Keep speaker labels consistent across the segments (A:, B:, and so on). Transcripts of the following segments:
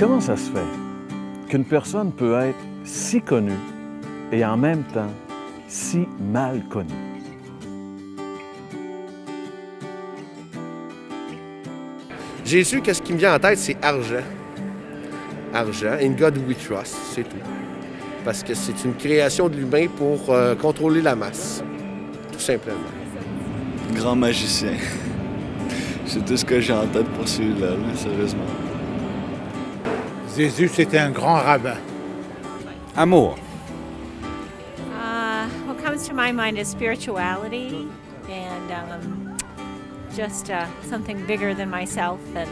A: Comment ça se fait qu'une personne peut être si connue et en même temps si mal connue?
B: Jésus, qu'est-ce qui me vient en tête, c'est argent. Argent, in God we trust, c'est tout. Parce que c'est une création de l'humain pour contrôler la masse, tout simplement.
C: Grand magicien. C'est tout ce que j'ai en tête pour celui-là, sérieusement.
D: Jésus, c'était un grand rabbin.
E: Amour.
F: What comes to my mind is spirituality and just something bigger than myself, and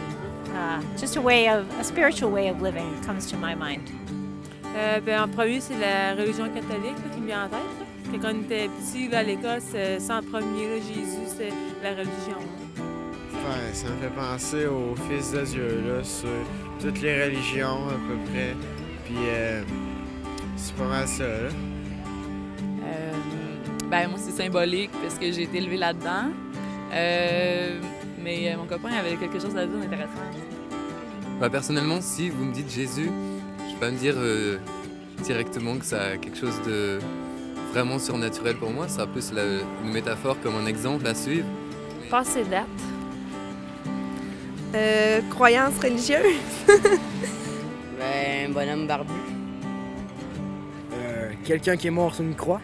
F: just a spiritual way of living comes to my mind.
G: En premier, c'est la religion catholique là, qui me vient en tête. Là. Parce que quand on était petit à l'école, c'est en premier, là, Jésus, c'est la religion.
H: Ouais, ça me fait penser au Fils de Dieu, là, sur toutes les religions à peu près. Puis c'est pas mal ça, là.
I: Moi, c'est symbolique parce que j'ai été élevée là-dedans. Mais mon copain avait quelque chose à dire d'intéressant.
J: Personnellement, si vous me dites Jésus, je vais pas me dire directement que ça a quelque chose de vraiment surnaturel pour moi. Ça sera plus une métaphore comme un exemple à suivre.
K: Passé date. Croyance religieuse.
L: Un bonhomme barbu.
M: Quelqu'un qui est mort sur une croix.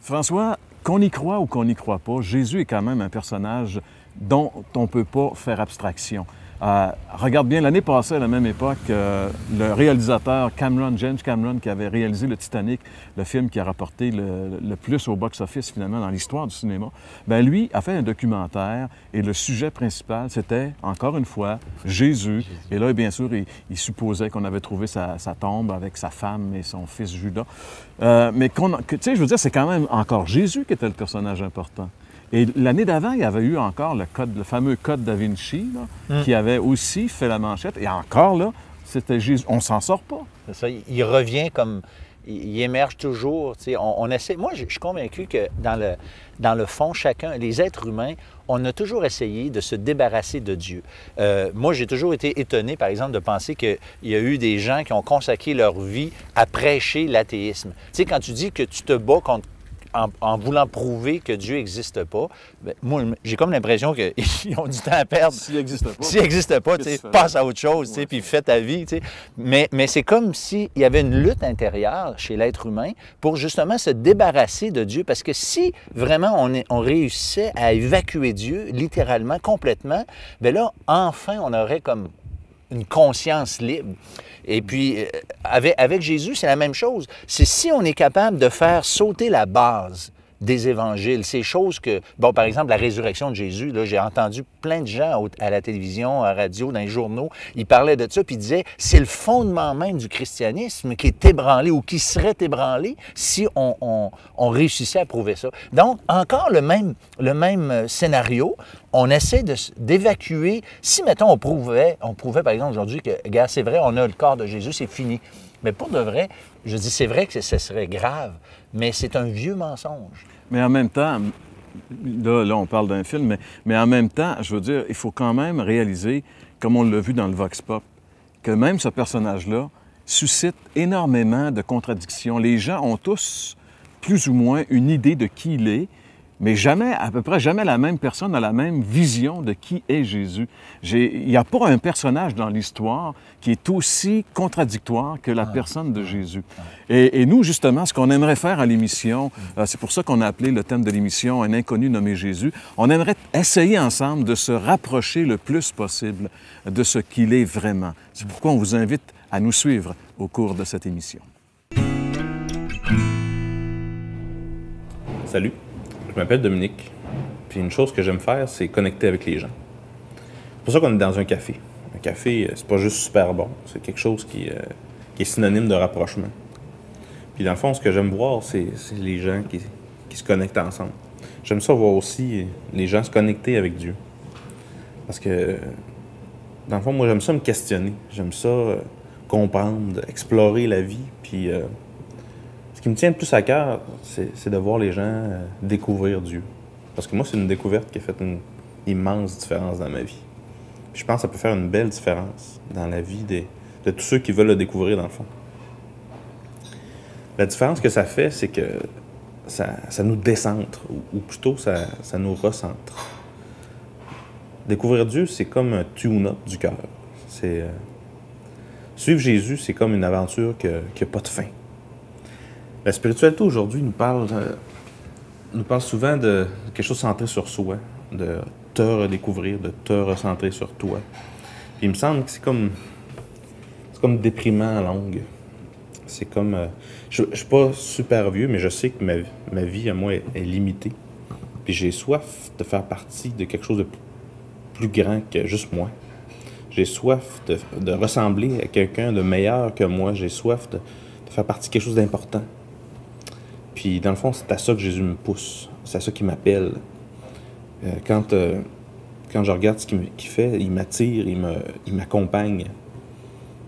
A: François, qu'on y croit ou qu'on n'y croit pas, Jésus est quand même un personnage dont on ne peut pas faire abstraction. Regarde bien, l'année passée, à la même époque, le réalisateur James Cameron, qui avait réalisé le Titanic, le film qui a rapporté le plus au box-office finalement dans l'histoire du cinéma, bien lui a fait un documentaire et le sujet principal, c'était, encore une fois, Jésus. Et là, bien sûr, il supposait qu'on avait trouvé sa tombe avec sa femme et son fils Judas. Mais tu sais, je veux dire, c'est quand même encore Jésus qui était le personnage important. Et l'année d'avant, il y avait eu encore le fameux Code Da Vinci, là, qui avait aussi fait la manchette. Et encore là, c'était Jésus. On s'en sort pas.
N: C'est ça. Il revient comme... Il émerge toujours. On essaie... Moi, je suis convaincu que dans le fond, chacun, les êtres humains, on a toujours essayé de se débarrasser de Dieu. Moi, j'ai toujours été étonné, par exemple, de penser qu'il y a eu des gens qui ont consacré leur vie à prêcher l'athéisme. Tu sais, quand tu dis que tu te bats contre en voulant prouver que Dieu n'existe pas, bien, moi, j'ai comme l'impression qu'ils ont du temps à perdre.
A: S'il n'existe pas.
N: S'il n'existe pas, passe à autre chose, puis fais ta vie. Mais c'est comme s'il y avait une lutte intérieure chez l'être humain pour justement se débarrasser de Dieu. Parce que si vraiment on réussissait à évacuer Dieu, littéralement, complètement, bien là, enfin, on aurait comme une conscience libre. Et puis, avec Jésus, c'est la même chose. C'est si on est capable de faire sauter la base des évangiles, ces choses que... Bon, par exemple, la résurrection de Jésus, là, j'ai entendu plein de gens à la télévision, à la radio, dans les journaux, ils parlaient de ça, puis ils disaient, c'est le fondement même du christianisme qui est ébranlé ou qui serait ébranlé si on réussissait à prouver ça. Donc, encore le même scénario, on essaie d'évacuer... Si, mettons, on prouvait par exemple, aujourd'hui que, regarde, c'est vrai, on a le corps de Jésus, c'est fini. Mais pour de vrai, je dis, c'est vrai que ce serait grave, mais c'est un vieux mensonge.
A: Mais en même temps, là on parle d'un film, mais en même temps, je veux dire, il faut quand même réaliser, comme on l'a vu dans le Vox Pop, que même ce personnage-là suscite énormément de contradictions. Les gens ont tous plus ou moins une idée de qui il est, mais jamais, à peu près jamais la même personne a la même vision de qui est Jésus. Il n'y a pas un personnage dans l'histoire qui est aussi contradictoire que la personne de Jésus. Et nous, justement, ce qu'on aimerait faire à l'émission, c'est pour ça qu'on a appelé le thème de l'émission « Un inconnu nommé Jésus », on aimerait essayer ensemble de se rapprocher le plus possible de ce qu'il est vraiment. C'est pourquoi on vous invite à nous suivre au cours de cette émission.
O: Salut. Je m'appelle Dominique, puis une chose que j'aime faire, c'est connecter avec les gens. C'est pour ça qu'on est dans un café.
D: café, c'est pas juste super bon, c'est quelque chose qui est synonyme de rapprochement. Puis dans le fond, ce que j'aime voir, c'est les gens qui se connectent ensemble. J'aime ça voir aussi les gens se connecter avec Dieu. Parce que, dans le fond, moi, j'aime ça me questionner. J'aime ça comprendre, explorer la vie. Puis, ce qui me tient le plus à cœur, c'est de voir les gens découvrir Dieu. Parce que moi, c'est une découverte qui a fait une immense différence dans ma vie. Puis je pense que ça peut faire une belle différence dans la vie de tous ceux qui veulent le découvrir, dans le fond. La différence que ça fait, c'est que ça nous décentre, ou plutôt ça nous recentre. Découvrir Dieu, c'est comme un tune-up du cœur. Suivre Jésus, c'est comme une aventure qui n'a pas de fin. La spiritualité aujourd'hui nous parle souvent de quelque chose centré sur soi, de te redécouvrir, de te recentrer sur toi. Puis il me semble que c'est comme déprimant à longue. C'est comme... je ne suis pas super vieux, mais je sais que ma vie, à moi, est limitée. Puis j'ai soif de faire partie de quelque chose de plus grand que juste moi. J'ai soif de ressembler à quelqu'un de meilleur que moi. J'ai soif de faire partie de quelque chose d'important. Puis dans le fond, c'est à ça que Jésus me pousse. C'est à ça qu'il m'appelle. Quand je regarde ce qu'il fait, il m'attire, il m'accompagne.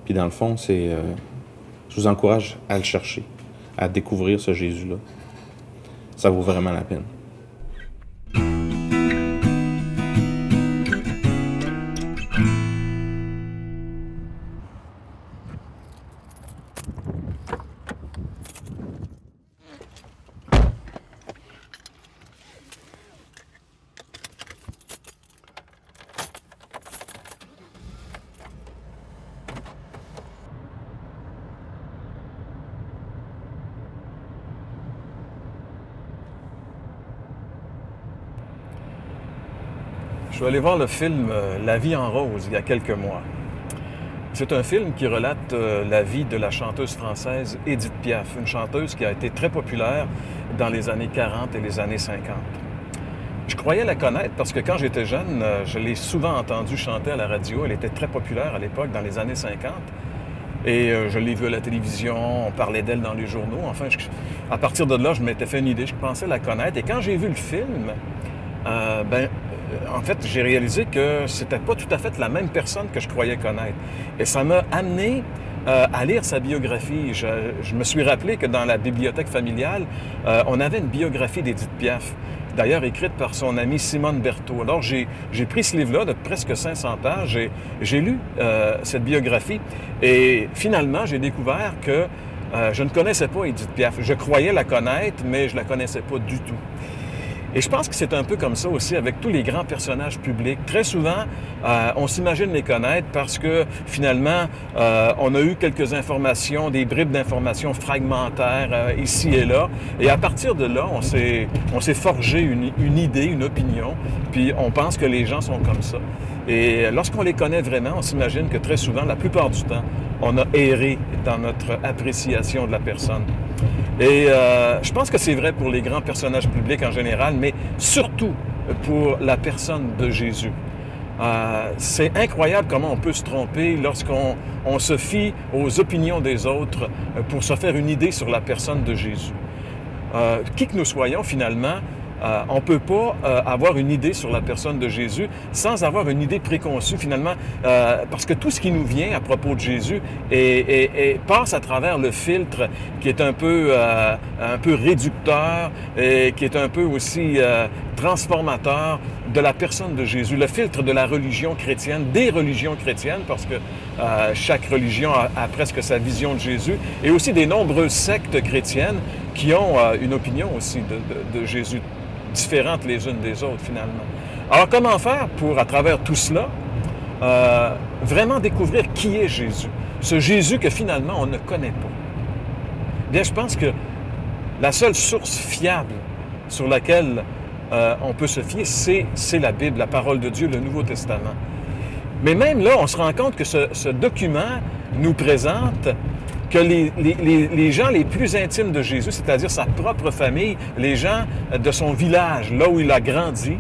D: Puis dans le fond, je vous encourage à le chercher, à découvrir ce Jésus-là. Ça vaut vraiment la peine.
A: Je suis allé voir le film La vie en rose il y a quelques mois. C'est un film qui relate la vie de la chanteuse française Édith Piaf, une chanteuse qui a été très populaire dans les années 40 et les années 50. Je croyais la connaître parce que quand j'étais jeune, je l'ai souvent entendue chanter à la radio. Elle était très populaire à l'époque, dans les années 50. Et je l'ai vue à la télévision, on parlait d'elle dans les journaux. Enfin, à partir de là, je m'étais fait une idée, je pensais la connaître. Et quand j'ai vu le film, en fait, j'ai réalisé que c'était pas tout à fait la même personne que je croyais connaître. Et ça m'a amené à lire sa biographie. Je me suis rappelé que dans la bibliothèque familiale, on avait une biographie d'Édith Piaf, d'ailleurs écrite par son amie Simone Berthaud. Alors, j'ai pris ce livre-là de presque 500 pages et j'ai lu cette biographie. Et finalement, j'ai découvert que je ne connaissais pas Édith Piaf. Je croyais la connaître, mais je la connaissais pas du tout. Et je pense que c'est un peu comme ça aussi avec tous les grands personnages publics. Très souvent, on s'imagine les connaître parce que finalement, on a eu quelques informations, des bribes d'informations fragmentaires ici et là. Et à partir de là, on s'est forgé une idée, une opinion, puis on pense que les gens sont comme ça. Et lorsqu'on les connaît vraiment, on s'imagine que très souvent, la plupart du temps, on a erré dans notre appréciation de la personne. Et je pense que c'est vrai pour les grands personnages publics en général, mais surtout pour la personne de Jésus. C'est incroyable comment on peut se tromper lorsqu'on se fie aux opinions des autres pour se faire une idée sur la personne de Jésus. Qui que nous soyons, finalement, on ne peut pas avoir une idée sur la personne de Jésus sans avoir une idée préconçue, finalement, parce que tout ce qui nous vient à propos de Jésus passe à travers le filtre qui est un peu réducteur et qui est un peu aussi transformateur de la personne de Jésus, le filtre de la religion chrétienne, des religions chrétiennes, parce que chaque religion a presque sa vision de Jésus, et aussi des nombreuses sectes chrétiennes qui ont une opinion aussi de Jésus, différentes les unes des autres, finalement. Alors, comment faire pour, à travers tout cela, vraiment découvrir qui est Jésus? Ce Jésus que, finalement, on ne connaît pas. Bien, je pense que la seule source fiable sur laquelle on peut se fier, c'est la Bible, la parole de Dieu, le Nouveau Testament. Mais même là, on se rend compte que ce document nous présente que les gens les plus intimes de Jésus, c'est-à-dire sa propre famille, les gens de son village, là où il a grandi,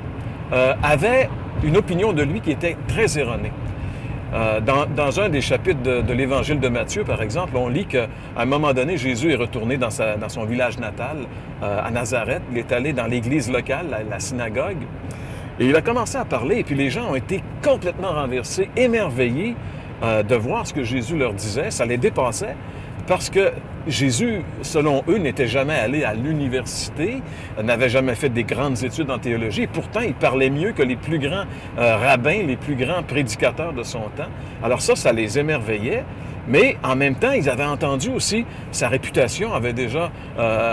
A: avaient une opinion de lui qui était très erronée. Dans un des chapitres de l'Évangile de Matthieu, par exemple, on lit qu'à un moment donné, Jésus est retourné dans son village natal, à Nazareth. Il est allé dans l'église locale, la synagogue, et il a commencé à parler, et puis les gens ont été complètement renversés, émerveillés de voir ce que Jésus leur disait. Ça les dépassait, parce que Jésus, selon eux, n'était jamais allé à l'université, n'avait jamais fait des grandes études en théologie, et pourtant il parlait mieux que les plus grands rabbins, les plus grands prédicateurs de son temps. Alors ça les émerveillait, mais en même temps, ils avaient entendu aussi, sa réputation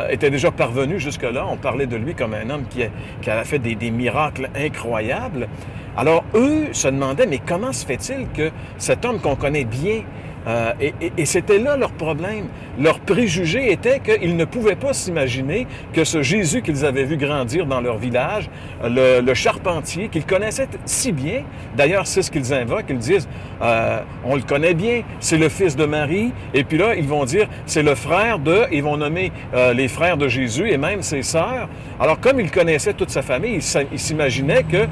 A: était déjà parvenue jusque-là. On parlait de lui comme un homme qui avait fait des miracles incroyables. Alors eux se demandaient, mais comment se fait-il que cet homme qu'on connaît bien, et c'était là leur problème. Leur préjugé était qu'ils ne pouvaient pas s'imaginer que ce Jésus qu'ils avaient vu grandir dans leur village, le charpentier, qu'ils connaissaient si bien, d'ailleurs c'est ce qu'ils invoquent, ils disent on le connaît bien, c'est le fils de Marie, et puis là ils vont dire c'est le frère de, ils vont nommer les frères de Jésus et même ses sœurs. Alors comme ils connaissaient toute sa famille, ils s'imaginaient que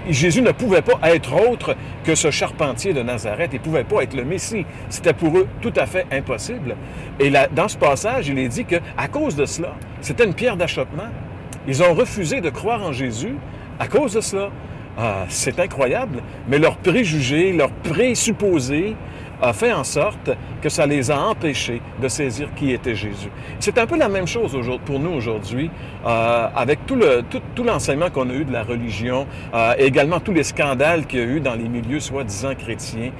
A: Jésus ne pouvait pas être autre que ce charpentier de Nazareth, il ne pouvait pas être le Messie. C'était pour eux tout à fait impossible. Et là, dans ce passage, il est dit qu'à cause de cela, c'était une pierre d'achoppement. Ils ont refusé de croire en Jésus à cause de cela. C'est incroyable, mais leurs préjugés, leurs présupposés a fait en sorte que ça les a empêchés de saisir qui était Jésus. C'est un peu la même chose pour nous aujourd'hui, avec tout l'enseignement qu'on a eu de la religion, et également tous les scandales qu'il y a eu dans les milieux soi-disant chrétiens.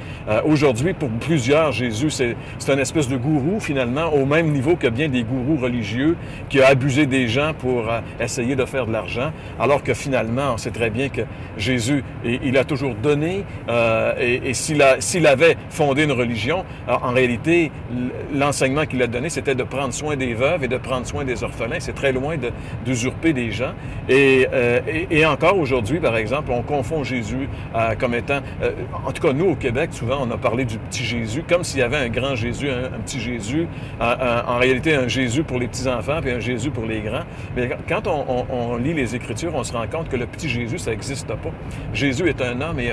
A: Aujourd'hui, pour plusieurs, Jésus, c'est une espèce de gourou, finalement, au même niveau que bien des gourous religieux qui a abusé des gens pour essayer de faire de l'argent, alors que finalement, on sait très bien que Jésus, il a toujours donné, et s'il avait fondé une religion, en réalité, l'enseignement qu'il a donné, c'était de prendre soin des veuves et de prendre soin des orphelins. C'est très loin d'usurper des gens. Et encore aujourd'hui, par exemple, on confond Jésus comme étant... en tout cas, nous, au Québec, souvent, on a parlé du petit Jésus, comme s'il y avait un grand Jésus, un petit Jésus. En réalité, un Jésus pour les petits-enfants puis un Jésus pour les grands. Mais quand on lit les Écritures, on se rend compte que le petit Jésus, ça n'existe pas. Jésus est un homme et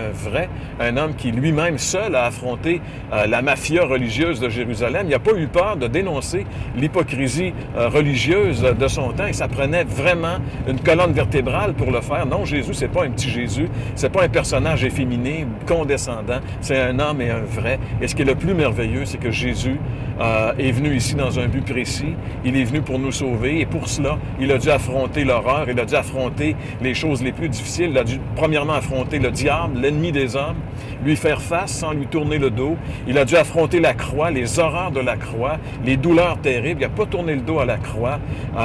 A: un homme qui lui-même seul a affronté la mafia religieuse de Jérusalem. Il n'a pas eu peur de dénoncer l'hypocrisie religieuse de son temps et ça prenait vraiment une colonne vertébrale pour le faire. Non, Jésus, c'est pas un petit Jésus, c'est pas un personnage efféminé, condescendant, c'est un homme et un vrai. Et ce qui est le plus merveilleux, c'est que Jésus est venu ici dans un but précis. Il est venu pour nous sauver et pour cela, il a dû affronter l'horreur, il a dû affronter les choses les plus difficiles. Il a dû premièrement affronter le diable, l'ennemi des hommes, lui faire face sans lui tourner le dos. Il a dû affronter la croix, les horreurs de la croix, les douleurs terribles. Il n'a pas tourné le dos à la croix.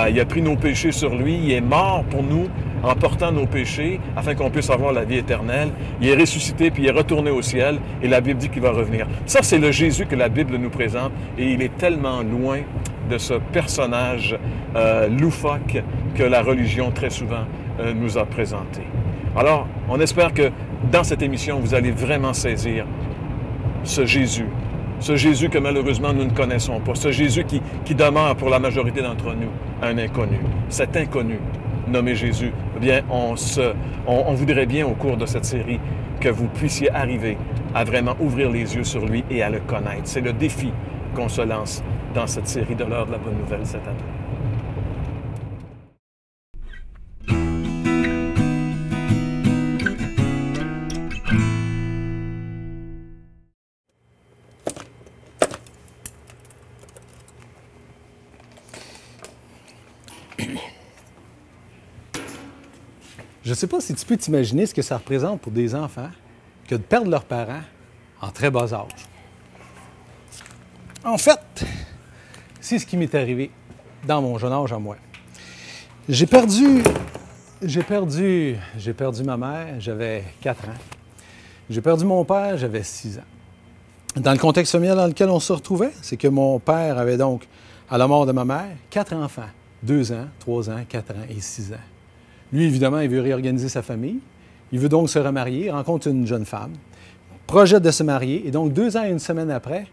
A: Il a pris nos péchés sur lui. Il est mort pour nous en portant nos péchés afin qu'on puisse avoir la vie éternelle. Il est ressuscité puis il est retourné au ciel et la Bible dit qu'il va revenir. Ça, c'est le Jésus que la Bible nous présente et il est tellement loin de ce personnage loufoque que la religion très souvent nous a présenté. Alors, on espère que dans cette émission, vous allez vraiment saisir ce Jésus que malheureusement nous ne connaissons pas, ce Jésus qui demeure pour la majorité d'entre nous un inconnu. Cet inconnu nommé Jésus, eh bien, on voudrait bien au cours de cette série que vous puissiez arriver à vraiment ouvrir les yeux sur lui et à le connaître. C'est le défi qu'on se lance dans cette série de l'heure de la bonne nouvelle cette année.
L: Je ne sais pas si tu peux t'imaginer ce que ça représente pour des enfants que de perdre leurs parents en très bas âge. En fait, c'est ce qui m'est arrivé dans mon jeune âge à moi. J'ai perdu ma mère, j'avais 4 ans. J'ai perdu mon père, j'avais 6 ans. Dans le contexte familial dans lequel on se retrouvait, c'est que mon père avait donc, à la mort de ma mère, 4 enfants, 2 ans, 3 ans, 4 ans et 6 ans. Lui, évidemment, il veut réorganiser sa famille. Il veut donc se remarier, rencontre une jeune femme, projette de se marier. Et donc, 2 ans et 1 semaine après,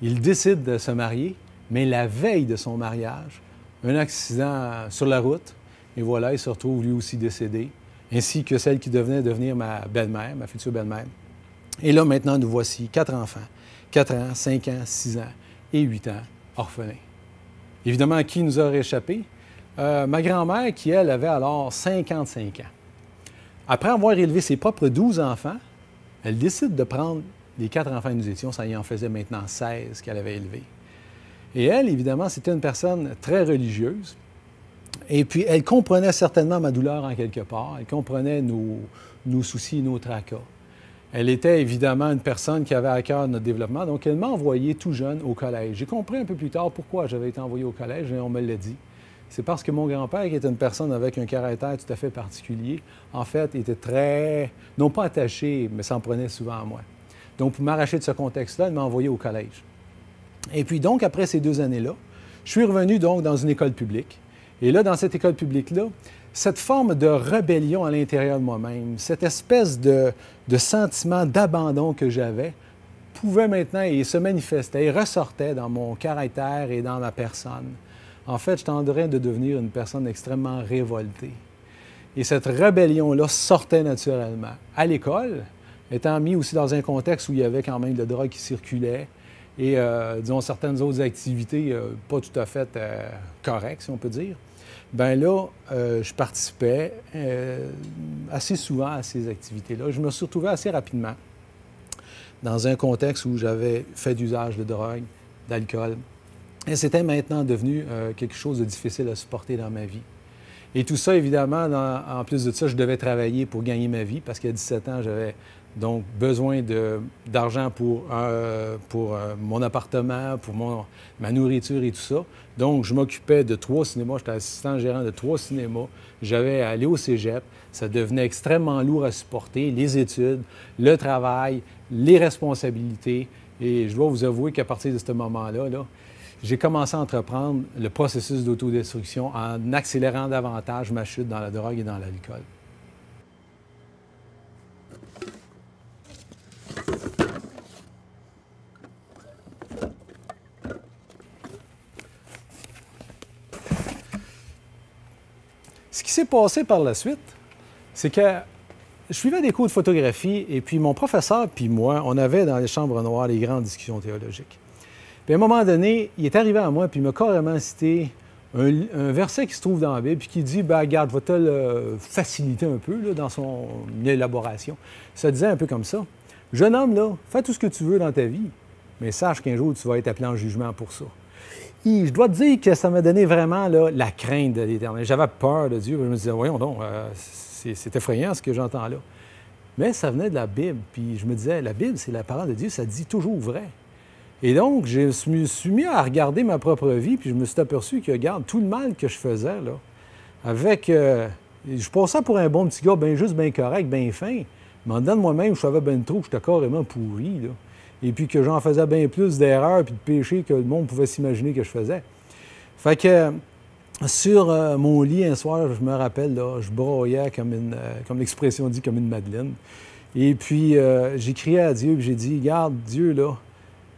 L: il décide de se marier. Mais la veille de son mariage, un accident sur la route. Et voilà, il se retrouve lui aussi décédé, ainsi que celle qui devenait devenir ma belle-mère, ma future belle-mère. Et là, maintenant, nous voici 4 enfants, 4 ans, 5 ans, 6 ans et 8 ans, orphelins. Évidemment, à qui nous a réchappé? Ma grand-mère, qui, elle, avait alors 55 ans. Après avoir élevé ses propres 12 enfants, elle décide de prendre les 4 enfants que nous étions, ça y en faisait maintenant 16 qu'elle avait élevés. Et elle, évidemment, c'était une personne très religieuse. Et puis, elle comprenait certainement ma douleur en quelque part. Elle comprenait nos soucis, nos tracas. Elle était évidemment une personne qui avait à cœur notre développement, donc elle m'a envoyé tout jeune au collège. J'ai compris un peu plus tard pourquoi j'avais été envoyé au collège, et on me l'a dit. C'est parce que mon grand-père, qui était une personne avec un caractère tout à fait particulier, en fait, était très, non pas attaché, mais s'en prenait souvent à moi. Donc, pour m'arracher de ce contexte-là, il m'a envoyé au collège. Et puis donc, après ces 2 années-là, je suis revenu donc dans une école publique. Et là, dans cette école publique-là, cette forme de rébellion à l'intérieur de moi-même, cette espèce de sentiment d'abandon que j'avais, pouvait maintenant et se manifestait et ressortait dans mon caractère et dans ma personne. En fait, j'étais en train de devenir une personne extrêmement révoltée. Et cette rébellion-là sortait naturellement. À l'école, étant mis aussi dans un contexte où il y avait quand même de la drogue qui circulait et, disons, certaines autres activités pas tout à fait correctes, si on peut dire, bien là, je participais assez souvent à ces activités-là. Je me suis retrouvé assez rapidement dans un contexte où j'avais fait d'usage de drogue, d'alcool. Et c'était maintenant devenu quelque chose de difficile à supporter dans ma vie. Et tout ça, évidemment, en plus de ça, je devais travailler pour gagner ma vie parce qu'à 17 ans, j'avais donc besoin d'argent pour mon appartement, pour ma nourriture et tout ça. Donc, je m'occupais de 3 cinémas. J'étais assistant gérant de 3 cinémas. J'avais à aller au cégep. Ça devenait extrêmement lourd à supporter. Les études, le travail, les responsabilités. Et je dois vous avouer qu'à partir de ce moment-là, j'ai commencé à entreprendre le processus d'autodestruction en accélérant davantage ma chute dans la drogue et dans l'alcool. Ce qui s'est passé par la suite, c'est que je suivais des cours de photographie et puis mon professeur puis moi, on avait dans les chambres noires les grandes discussions théologiques. Puis à un moment donné, il est arrivé à moi puis il m'a carrément cité un verset qui se trouve dans la Bible puis qui dit, ben regarde, je vais te le faciliter un peu là, dans son élaboration. Ça disait un peu comme ça. Jeune homme, là, fais tout ce que tu veux dans ta vie, mais sache qu'un jour, tu vas être appelé en jugement pour ça. Et je dois te dire que ça m'a donné vraiment là, la crainte de l'Éternel. J'avais peur de Dieu. Je me disais, voyons donc, c'est effrayant ce que j'entends là. Mais ça venait de la Bible. Puis je me disais, la Bible, c'est la parole de Dieu, ça dit toujours vrai. Et donc, je me suis mis à regarder ma propre vie, puis je me suis aperçu que, regarde, tout le mal que je faisais, là, avec... je passais pour un bon petit gars, bien juste, bien correct, bien fin. Mais en dedans de moi-même, je savais bien trop que j'étais carrément pourri, là. Et puis que j'en faisais bien plus d'erreurs puis de péchés que le monde pouvait s'imaginer que je faisais. Fait que sur mon lit, un soir, je me rappelle, là, je broyais comme l'expression dit, comme une madeleine. Et puis, j'ai crié à Dieu, puis j'ai dit, regarde, Dieu, là,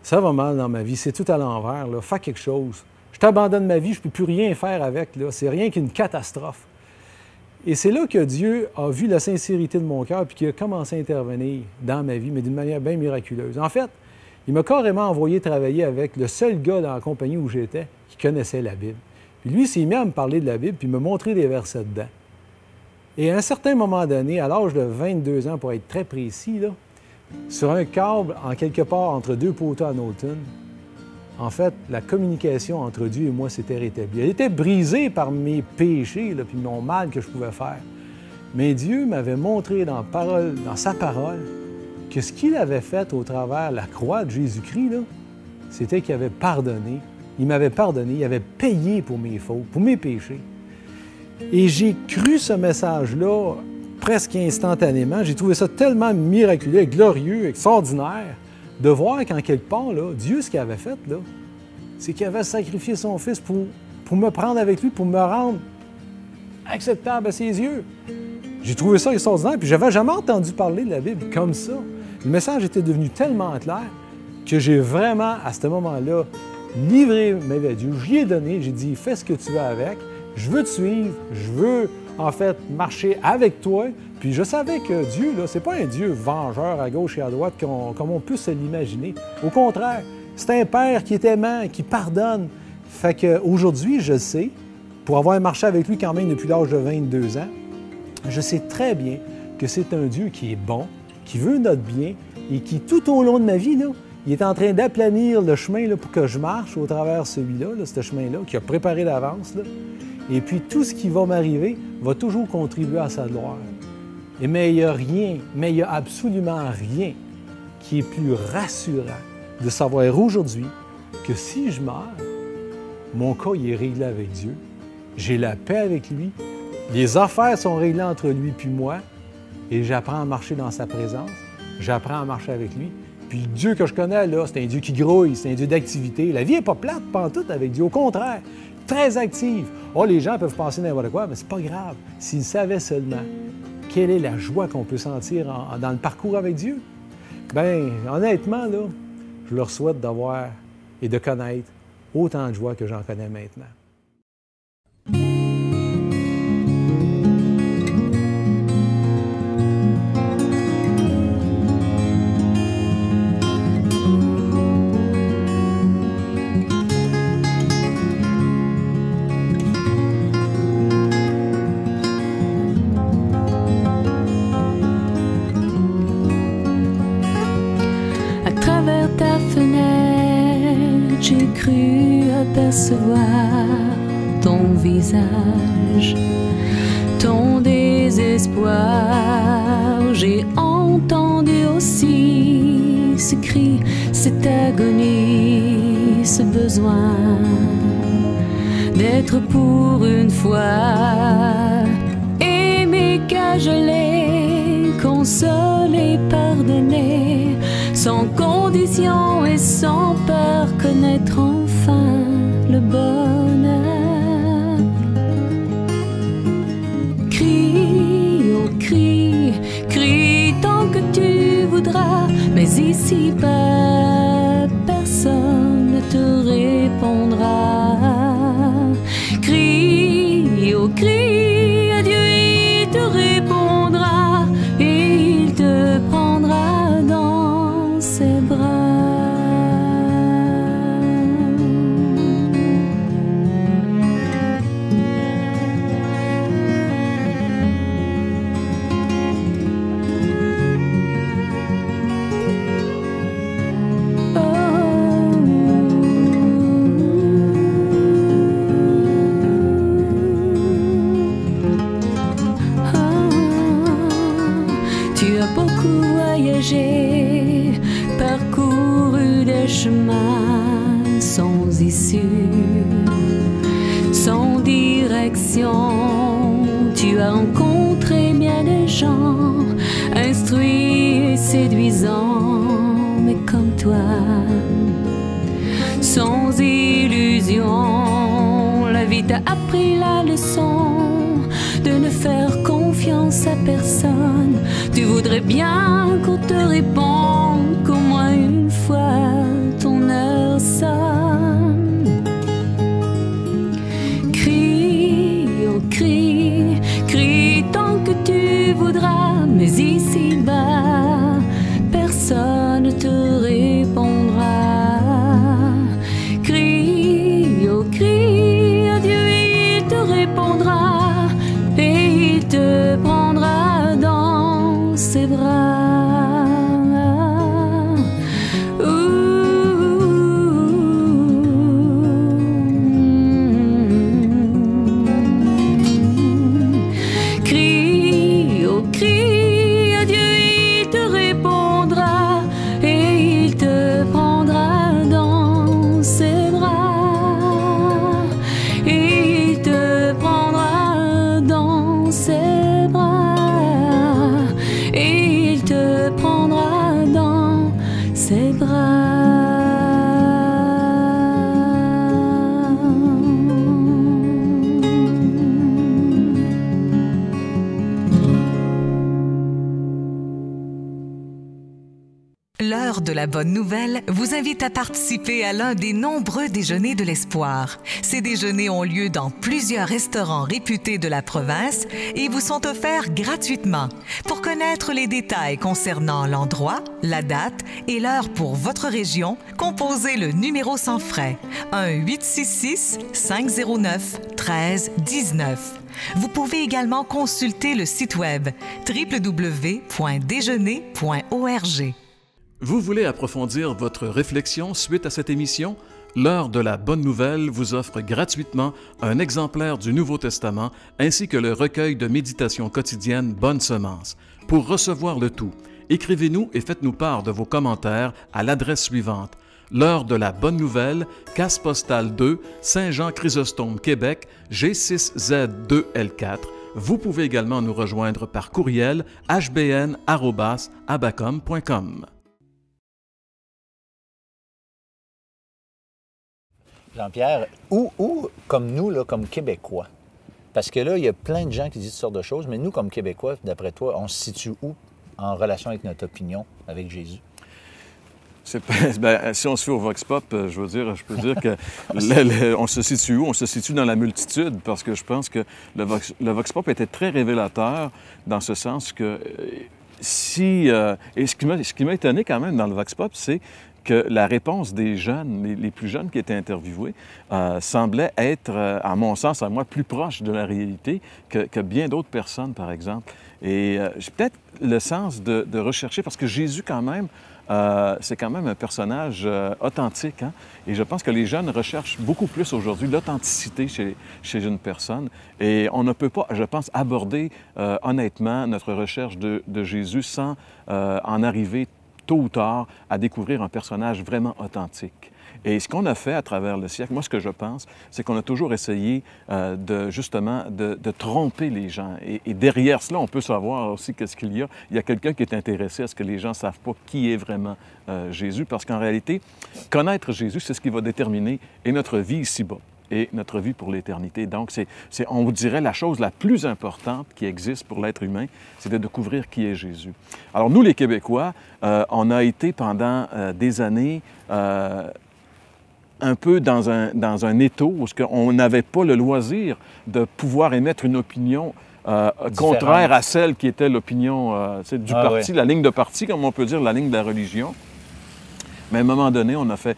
L: ça va mal dans ma vie, c'est tout à l'envers, là, fais quelque chose. Je t'abandonne ma vie, je ne peux plus rien faire avec, là, c'est rien qu'une catastrophe. Et c'est là que Dieu a vu la sincérité de mon cœur puis qu'il a commencé à intervenir dans ma vie, mais d'une manière bien miraculeuse. En fait, il m'a carrément envoyé travailler avec le seul gars dans la compagnie où j'étais qui connaissait la Bible. Puis lui, il s'est mis à me parler de la Bible puis me montrer des versets dedans. Et à un certain moment donné, à l'âge de 22 ans, pour être très précis, là, sur un câble, en quelque part entre 2 poteaux à Knowlton, en fait, la communication entre Dieu et moi s'était rétablie. Elle était brisée par mes péchés, puis mon mal que je pouvais faire. Mais Dieu m'avait montré dans sa parole, que ce qu'il avait fait au travers de la croix de Jésus-Christ, c'était qu'il avait pardonné. Il m'avait pardonné, il avait payé pour mes fautes, pour mes péchés. Et j'ai cru ce message-là presque instantanément. J'ai trouvé ça tellement miraculeux, glorieux, extraordinaire, de voir qu'en quelque part, là, Dieu, ce qu'il avait fait, là, c'est qu'il avait sacrifié son Fils pour me prendre avec lui, pour me rendre acceptable à ses yeux. J'ai trouvé ça extraordinaire, puis j'avais jamais entendu parler de la Bible comme ça. Le message était devenu tellement clair que j'ai vraiment, à ce moment-là, livré ma vie à Dieu. Je lui ai donné, j'ai dit, fais ce que tu veux avec, je veux te suivre, je veux en fait, marcher avec toi. Puis je savais que Dieu, là, c'est pas un Dieu vengeur à gauche et à droite comme on peut se l'imaginer. Au contraire, c'est un Père qui est aimant, qui pardonne. Fait qu'aujourd'hui, je sais, pour avoir marché avec lui quand même depuis l'âge de 22 ans, je sais très bien que c'est un Dieu qui est bon, qui veut notre bien et qui, tout au long de ma vie, là, il est en train d'aplanir le chemin là, pour que je marche au travers celui-là, ce chemin-là, qu'il a préparé d'avance. Et puis, tout ce qui va m'arriver va toujours contribuer à sa gloire. Mais il n'y a rien, mais il n'y a absolument rien qui est plus rassurant de savoir aujourd'hui que si je meurs, mon cas il est réglé avec Dieu. J'ai la paix avec lui. Les affaires sont réglées entre lui et moi. Et j'apprends à marcher dans sa présence. J'apprends à marcher avec lui. Puis le Dieu que je connais, là, c'est un Dieu qui grouille, c'est un Dieu d'activité. La vie n'est pas plate, pantoute avec Dieu. Au contraire, très active. Oh, les gens peuvent penser n'importe quoi, mais c'est pas grave. S'ils savaient seulement quelle est la joie qu'on peut sentir dans le parcours avec Dieu, bien, honnêtement, là, je leur souhaite d'avoir et de connaître autant de joie que j'en connais maintenant.
O: J'ai cru apercevoir ton visage, ton désespoir. J'ai entendu aussi ce cri, cette agonie, ce besoin d'être pour une fois aimé, cajolé, consolé, pardonné, sans condition et sans peur, connaître enfin le bonheur. Crie, oh crie, crie tant que tu voudras, mais ici-bas, personne ne te répondra. Crie, oh crie, à Dieu il te répondra et il te prendra dans ses bras. Parcouru des chemins sans issue, sans direction. Tu as rencontré bien des gens, instruits et séduisants, mais comme toi, sans illusion. La vie t'a appris la leçon de ne faire confiance à personne. Tu voudrais bien qu'on te réponde qu'au moins une fois ton heure sonne. Crie, oh crie, crie tant que tu voudras, mais ici-bas, personne ne te répondra. Crie, oh crie, à Dieu il te répondra et il te prendra dans ses bras.
P: L'heure de la bonne nouvelle vous invite à participer à l'un des nombreux déjeuners de l'espoir. Ces déjeuners ont lieu dans plusieurs restaurants réputés de la province et vous sont offerts gratuitement. Pour connaître les détails concernant l'endroit, la date et l'heure pour votre région, composez le numéro sans frais 1-866-509-1319. Vous pouvez également consulter le site web www.déjeuner.org.
A: Vous voulez approfondir votre réflexion suite à cette émission? L'heure de la bonne nouvelle vous offre gratuitement un exemplaire du Nouveau Testament ainsi que le recueil de méditation quotidienne Bonne Semence. Pour recevoir le tout, écrivez-nous et faites-nous part de vos commentaires à l'adresse suivante: L'heure de la bonne nouvelle, Casse postale 2, Saint-Jean-Chrysostome, Québec, G6Z2L4. Vous pouvez également nous rejoindre par courriel hbn@abacom.com.
N: Jean-Pierre, ou comme nous, là, comme Québécois? Parce que là, il y a plein de gens qui disent toutes sortes de choses, mais nous, comme Québécois, d'après toi, on se situe où en relation avec notre opinion avec Jésus?
A: Si on se fait au Vox Pop, je peux dire que on se situe où? On se situe dans la multitude, parce que je pense que le Vox Pop était très révélateur dans ce sens que et ce qui m'a étonné quand même dans le Vox Pop, c'est que la réponse des jeunes, les plus jeunes qui étaient interviewés, semblait être, à mon sens, à moi, plus proche de la réalité que bien d'autres personnes, par exemple. Et j'ai peut-être le sens de rechercher, parce que Jésus, quand même, c'est quand même un personnage authentique, hein? Et je pense que les jeunes recherchent beaucoup plus aujourd'hui l'authenticité chez une personne. Et on ne peut pas, je pense, aborder honnêtement notre recherche de Jésus sans en arriver tôt ou tard à découvrir un personnage vraiment authentique. Et ce qu'on a fait à travers le siècle, moi, ce que je pense, c'est qu'on a toujours essayé de tromper les gens. Et derrière cela, on peut savoir aussi qu'est-ce qu'il y a. Il y a quelqu'un qui est intéressé à ce que les gens ne savent pas qui est vraiment Jésus, parce qu'en réalité, connaître Jésus, c'est ce qui va déterminer et notre vie ici-bas et notre vie pour l'éternité. Donc, on vous dirait, la chose la plus importante qui existe pour l'être humain, c'est de découvrir qui est Jésus. Alors, nous, les Québécois, on a été pendant des années un peu dans un étau où on n'avait pas le loisir de pouvoir émettre une opinion contraire à celle qui était l'opinion du parti, la ligne de parti, comme on peut dire, la ligne de la religion. Mais à un moment donné, on a fait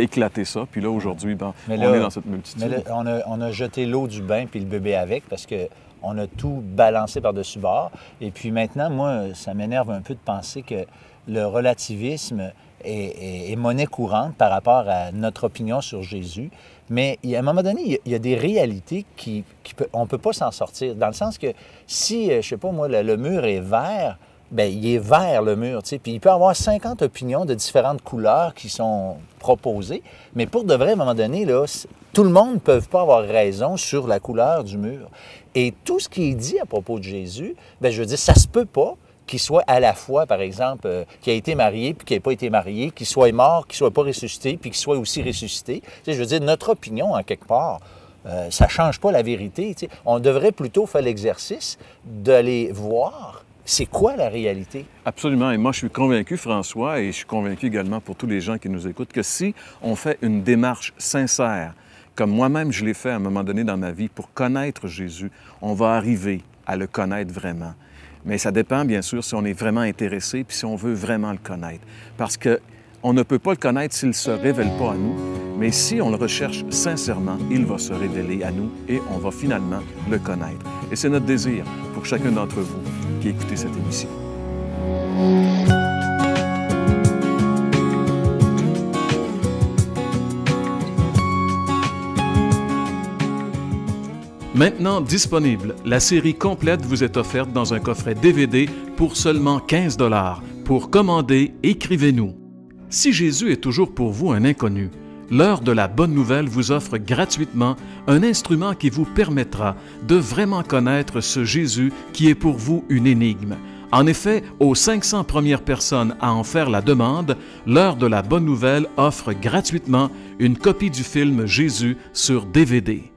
A: éclater ça. Puis là, aujourd'hui, on est dans cette multitude.
N: Mais là, on a jeté l'eau du bain puis le bébé avec, parce qu'on a tout balancé par-dessus bord. Et puis maintenant, moi, ça m'énerve un peu de penser que le relativisme est monnaie courante par rapport à notre opinion sur Jésus. Mais à un moment donné, il y a des réalités on ne peut pas s'en sortir. Dans le sens que si, je ne sais pas moi, le mur est vert, bien, il est vert, le mur, tu sais. Puis il peut y avoir 50 opinions de différentes couleurs qui sont proposées. Mais pour de vrai, à un moment donné, là, tout le monde ne peut pas avoir raison sur la couleur du mur. Et tout ce qui est dit à propos de Jésus, bien, je veux dire, ça se peut pas qu'il soit à la fois, par exemple, qui a été marié puis qui n'a pas été marié, qu'il soit mort, qu'il ne soit pas ressuscité, puis qu'il soit aussi ressuscité. Tu sais, je veux dire, notre opinion, en quelque part, ça ne change pas la vérité. Tu sais. On devrait plutôt faire l'exercice d'aller voir c'est quoi la réalité.
A: Absolument. Et moi, je suis convaincu, François, et je suis convaincu également pour tous les gens qui nous écoutent, que si on fait une démarche sincère, comme moi-même je l'ai fait à un moment donné dans ma vie, pour connaître Jésus, on va arriver à le connaître vraiment. Mais ça dépend, bien sûr, si on est vraiment intéressé puis si on veut vraiment le connaître. Parce qu'on ne peut pas le connaître s'il ne se révèle pas à nous, mais si on le recherche sincèrement, il va se révéler à nous et on va finalement le connaître. Et c'est notre désir pour chacun d'entre vous qui écoutez cette émission. Maintenant disponible, la série complète vous est offerte dans un coffret DVD pour seulement 15 $. Pour commander, écrivez-nous. Si Jésus est toujours pour vous un inconnu, l'heure de la bonne nouvelle vous offre gratuitement un instrument qui vous permettra de vraiment connaître ce Jésus qui est pour vous une énigme. En effet, aux 500 premières personnes à en faire la demande, l'heure de la bonne nouvelle offre gratuitement une copie du film Jésus sur DVD.